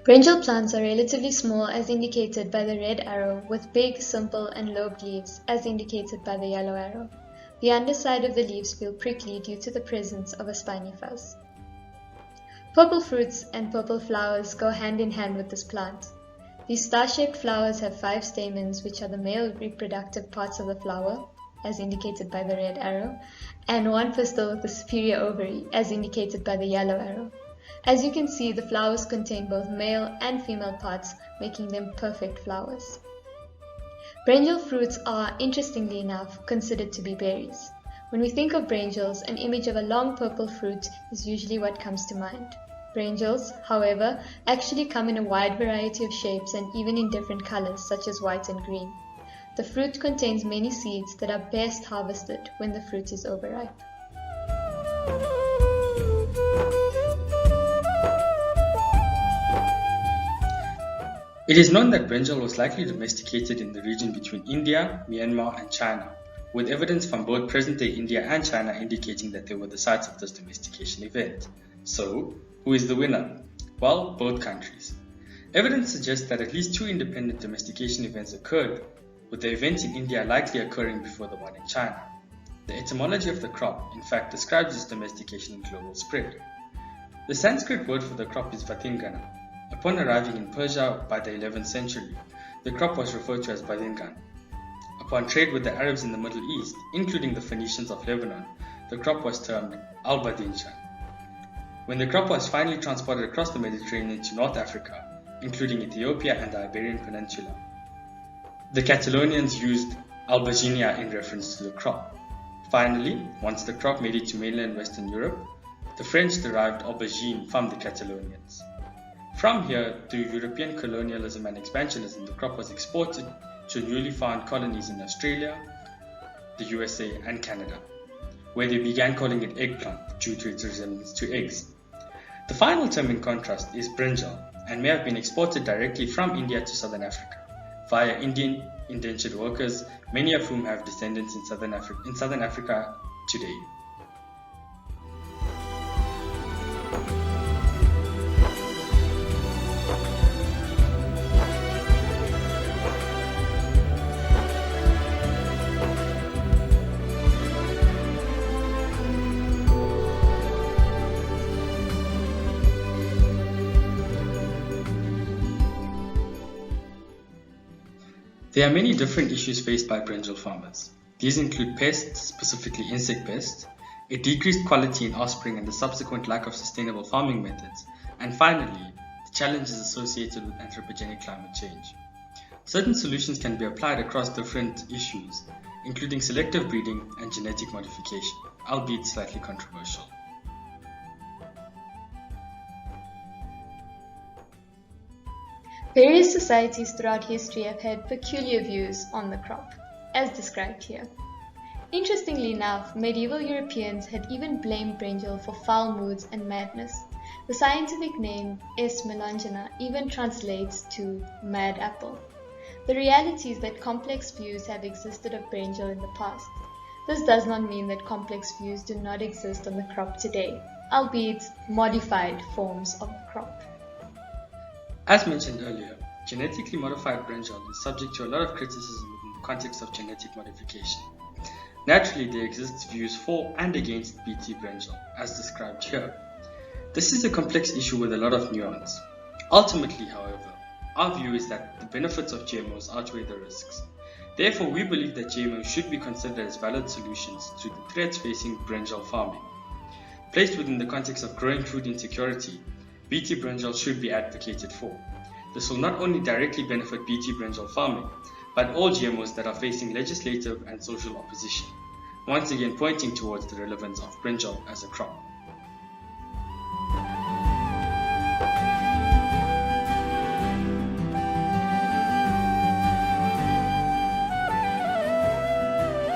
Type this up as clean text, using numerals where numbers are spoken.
Brinjal plants are relatively small as indicated by the red arrow with big, simple and lobed leaves as indicated by the yellow arrow. The underside of the leaves feel prickly due to the presence of a spiny fuzz. Purple fruits and purple flowers go hand in hand with this plant. These star-shaped flowers have 5 stamens, which are the male reproductive parts of the flower, as indicated by the red arrow, and 1 pistil with the superior ovary, as indicated by the yellow arrow. As you can see, the flowers contain both male and female parts, making them perfect flowers. Brinjal fruits are, interestingly enough, considered to be berries. When we think of brinjals, an image of a long purple fruit is usually what comes to mind. Brinjals, however, actually come in a wide variety of shapes and even in different colors such as white and green. The fruit contains many seeds that are best harvested when the fruit is overripe. It is known that brinjal was likely domesticated in the region between India, Myanmar and China, with evidence from both present-day India and China indicating that they were the sites of this domestication event. So, who is the winner? Well, both countries. Evidence suggests that at least 2 independent domestication events occurred, with the event in India likely occurring before the one in China. The etymology of the crop, in fact, describes its domestication and global spread. The Sanskrit word for the crop is vadingana. Upon arriving in Persia by the 11th century, the crop was referred to as badingan. Upon trade with the Arabs in the Middle East, including the Phoenicians of Lebanon, the crop was termed al-badinjan. When the crop was finally transported across the Mediterranean to North Africa, including Ethiopia and the Iberian Peninsula, the Catalonians used albaginia in reference to the crop. Finally, once the crop made it to mainland Western Europe, the French derived aubergine from the Catalonians. From here, through European colonialism and expansionism, the crop was exported to newly found colonies in Australia, the USA and Canada, where they began calling it eggplant due to its resemblance to eggs. The final term in contrast is brinjal and may have been exported directly from India to Southern Africa via Indian indentured workers, many of whom have descendants in Southern Africa today. There are many different issues faced by brinjal farmers. These include pests, specifically insect pests, a decreased quality in offspring and the subsequent lack of sustainable farming methods, and finally, the challenges associated with anthropogenic climate change. Certain solutions can be applied across different issues, including selective breeding and genetic modification, albeit slightly controversial. Various societies throughout history have had peculiar views on the crop, as described here. Interestingly enough, medieval Europeans had even blamed brinjal for foul moods and madness. The scientific name S. melongena even translates to mad apple. The reality is that complex views have existed of brinjal in the past. This does not mean that complex views do not exist on the crop today, albeit modified forms of the crop. As mentioned earlier, genetically modified brinjal is subject to a lot of criticism within the context of genetic modification. Naturally, there exist views for and against Bt brinjal, as described here. This is a complex issue with a lot of nuance. Ultimately, however, our view is that the benefits of GMOs outweigh the risks. Therefore, we believe that GMOs should be considered as valid solutions to the threats facing brinjal farming. Placed within the context of growing food insecurity, Bt brinjal should be advocated for. This will not only directly benefit Bt brinjal farming, but all GMOs that are facing legislative and social opposition, once again pointing towards the relevance of brinjal as a crop.